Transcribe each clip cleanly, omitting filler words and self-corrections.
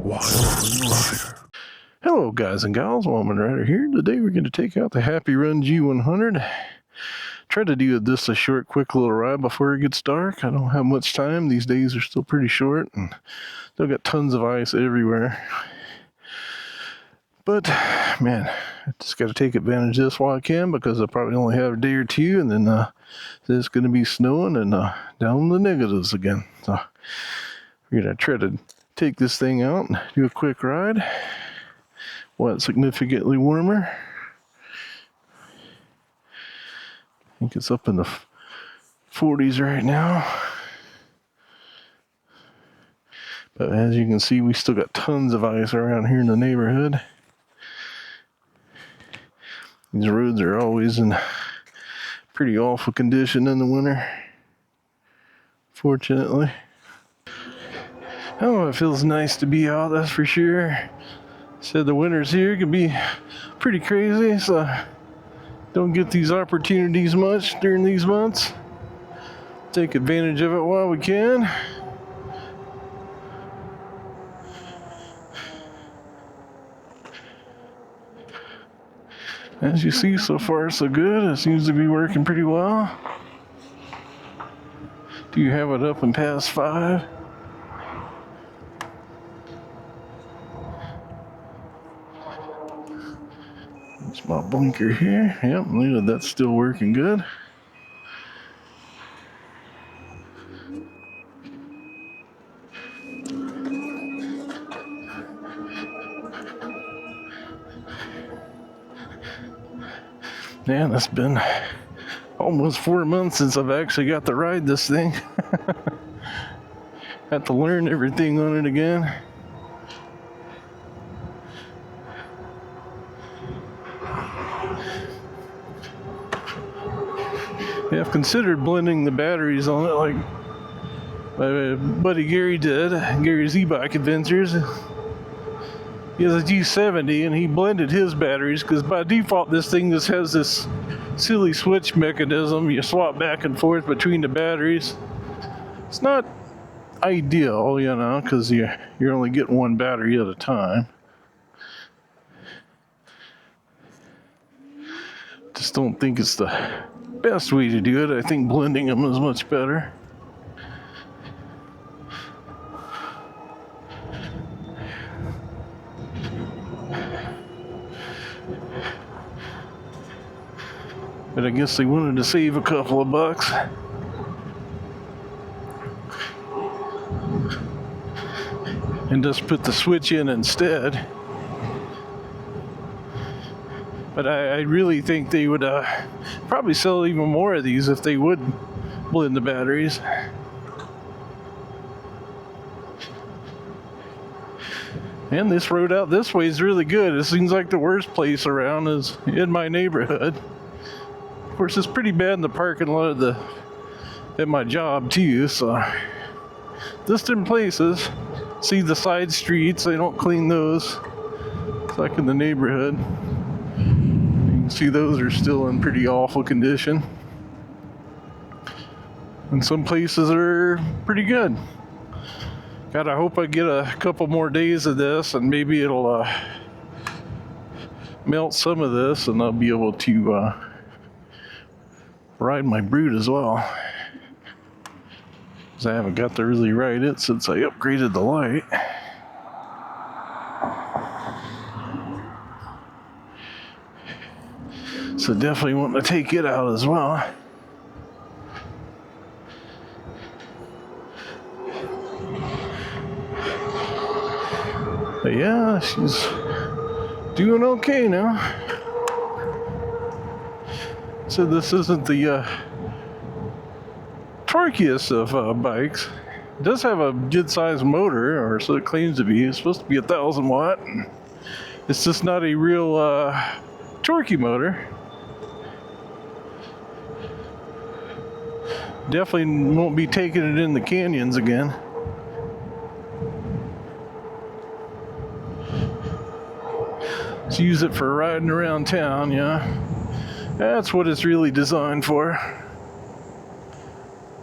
Wild Rider. Hello guys and gals, Wildman Rider here. Today we're going to take out the HappyRun G100. Try to do this a short, quick little ride before it gets dark. I don't have much time. These days are still pretty short and still got tons of ice everywhere. But man, I just got to take advantage of this while I can, because I probably only have a day or two, and then it's going to be snowing and down in the negatives again. So we're going to try to take this thing out and do a quick ride while it's significantly warmer. I think it's up in the 40s right now. But as you can see, we still got tons of ice around here in the neighborhood. These roads are always in pretty awful condition in the winter, fortunately. Oh, it feels nice to be out, that's for sure. Said the winters here can be pretty crazy, so don't get these opportunities much during these months. Take advantage of it while we can. As you see, so far so good. It seems to be working pretty well. Do you have it up and past 5? That's my blinker here. Yep, look, that's still working good. Man, it's been almost 4 months since I've actually got to ride this thing. Had to learn everything on it again. Yeah, I've considered blending the batteries on it like my buddy Gary did, Gary's ebike adventures. He has a G70 and he blended his batteries, because by default this thing just has this silly switch mechanism. You swap back and forth between the batteries. It's not ideal, you know, because you're only getting one battery at a time. Just don't think it's the best way to do it. I think blending them is much better. But I guess they wanted to save a couple of bucks. And just put the switch in instead. But I really think they would probably sell even more of these if they would blend the batteries. And this road out this way is really good. It seems like the worst place around is in my neighborhood. Of course, it's pretty bad in the parking lot at my job too, so distant places. See the side streets, they don't clean those. It's like in the neighborhood. You can see those are still in pretty awful condition. And some places are pretty good. God, I hope I get a couple more days of this and maybe it'll melt some of this and I'll be able to ride my Brute as well, because I haven't got to really ride it since I upgraded the light. So definitely want to take it out as well. But yeah, she's doing okay now. So this isn't the torquiest of bikes. It does have a good-sized motor, or so it claims to be. It's supposed to be 1,000 watt. It's just not a real torquey motor. Definitely won't be taking it in the canyons again. Let's use it for riding around town, yeah. That's what it's really designed for.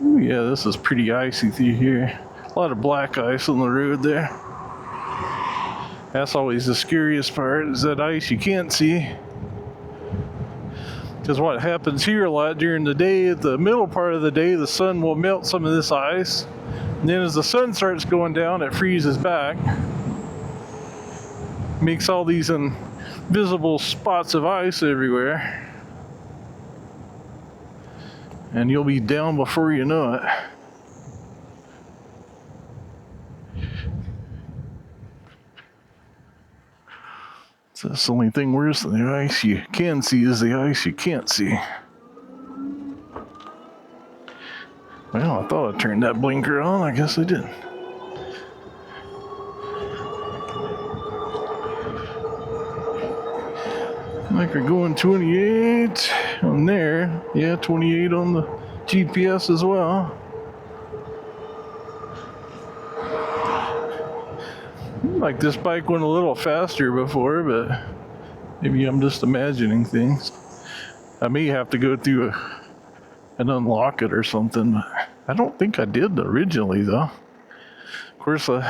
Ooh, yeah, this is pretty icy through here. A lot of black ice on the road there. That's always the scariest part, is that ice you can't see. Because what happens here a lot during the day, at the middle part of the day, the sun will melt some of this ice. And then as the sun starts going down, it freezes back. Makes all these invisible spots of ice everywhere. And you'll be down before you know it. So that's the only thing worse than the ice you can see is the ice you can't see. Well, I thought I turned that blinker on. I guess I didn't. Like we're going 28 on there. Yeah, 28 on the GPS as well. Like this bike went a little faster before, but maybe I'm just imagining things. I may have to go through and unlock it or something. I don't think I did originally though. Of course, the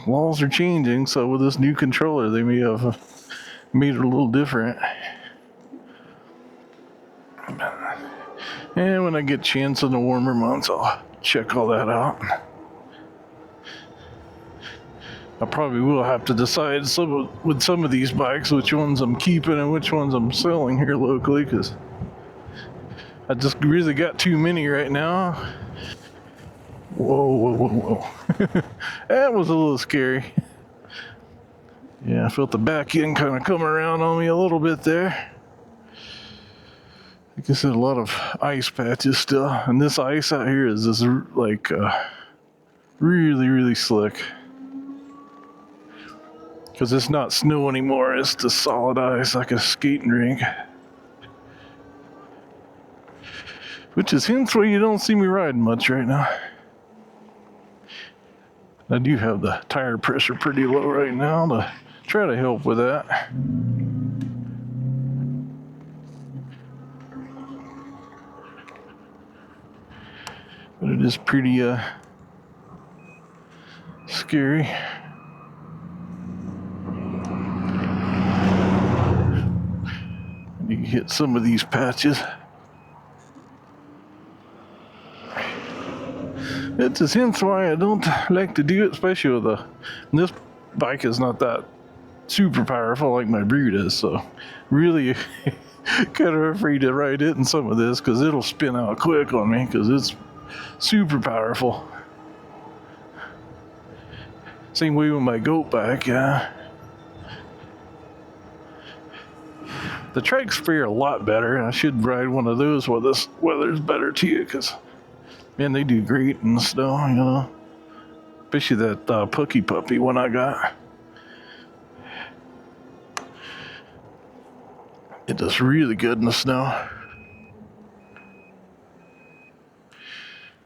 laws are changing, so with this new controller, they may have made it a little different. And when I get a chance in the warmer months, I'll check all that out. I probably will have to decide with some of these bikes which ones I'm keeping and which ones I'm selling here locally, because I just really got too many right now. Whoa. That was a little scary. Yeah, I felt the back end kind of come around on me a little bit there. Like I said, a lot of ice patches still. And this ice out here is just like really, really slick. Because it's not snow anymore, it's just solid ice like a skating rink. Which is hence why you don't see me riding much right now. I do have the tire pressure pretty low right now to try to help with that. But it is pretty scary. You hit some of these patches. It's just hence why I don't like to do it, especially with this bike is not that super powerful like my Brew is, so really kind of afraid to ride it in some of this because it'll spin out quick on me because it's super powerful. Same way with my goat bike, yeah. The trikes fare a lot better. I should ride one of those while this weather's better too, because man, they do great in the snow, you know. Especially that Pookie Puppy one I got. It does really good in the snow.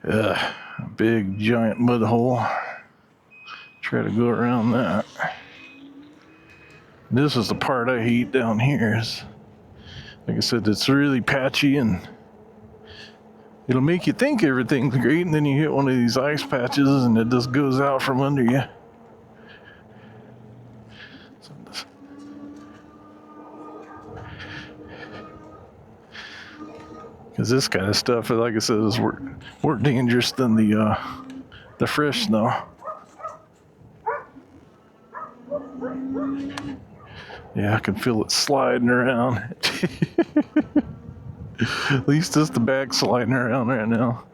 A big giant mud hole. Try to go around that. This is the part I hate down here. Like I said, it's really patchy and it'll make you think everything's great, and then you hit one of these ice patches and it just goes out from under you. Because this kind of stuff, like I said, is more dangerous than the fresh snow. Yeah, I can feel it sliding around. At least just the back sliding around right now.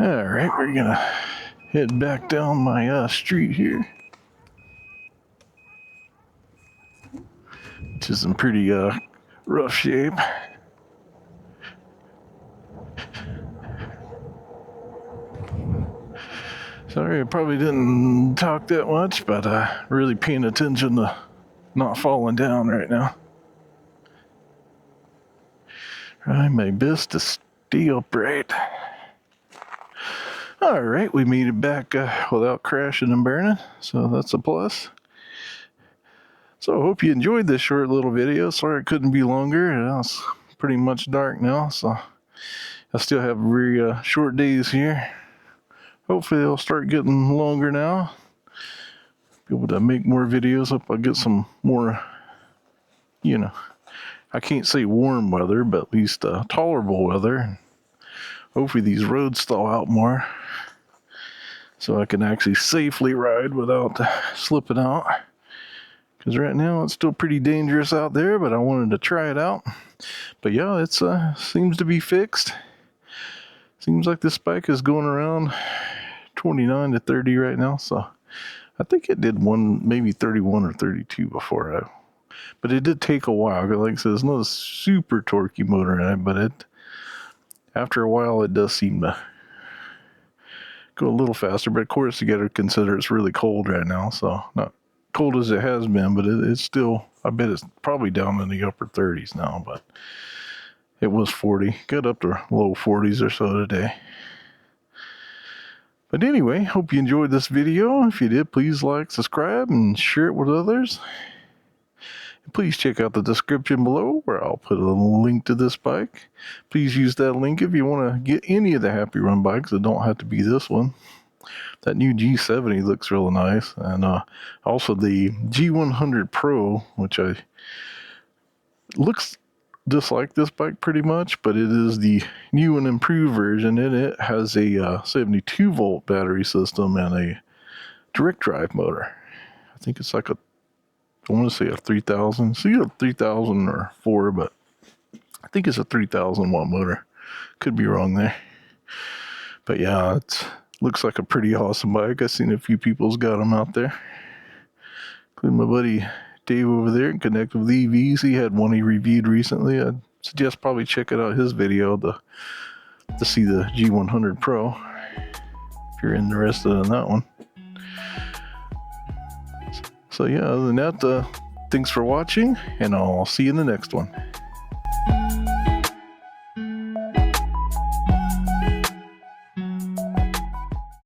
Alright, we're gonna head back down my street here. Which is in pretty rough shape. Sorry, I probably didn't talk that much, but really paying attention to not falling down right now. Trying my best to stay upright. Alright, we made it back without crashing and burning, so that's a plus. So I hope you enjoyed this short little video. Sorry it couldn't be longer. It's pretty much dark now, so I still have very short days here. Hopefully they'll start getting longer now. Be able to make more videos. Hope I'll get some more, I can't say warm weather, but at least tolerable weather. Hopefully these roads thaw out more, so I can actually safely ride without slipping out. Because right now it's still pretty dangerous out there, but I wanted to try it out. But yeah, it seems to be fixed. Seems like this bike is going around 29 to 30 right now, so I think it did maybe 31 or 32 before. But it did take a while. Like I said, it's not a super torquey motor in it, but after a while it does seem to go a little faster. But of course you got to consider it's really cold right now, so not cold as it has been, but it's still, I bet it's probably down in the upper 30s now, but it was 40. Got up to low 40s or so today. But anyway, hope you enjoyed this video. If you did, please like, subscribe, and share it with others. Please check out the description below where I'll put a link to this bike. Please use that link if you want to get any of the HappyRun bikes. It don't have to be this one. That new G70 looks real nice. And also the G100 Pro, which looks just like this bike pretty much, but it is the new and improved version, and it has a 72 volt battery system and a direct drive motor. I think it's like I want to say a 3000. See a 3000 or 4, but I think it's a 3000 watt motor. Could be wrong there. But yeah, it looks like a pretty awesome bike. I've seen a few people's got them out there, including my buddy Dave over there and Connect with EVs. He had one he reviewed recently. I'd suggest probably checking out his video to see the G100 Pro if you're interested in that one. So yeah, other than that, thanks for watching, and I'll see you in the next one.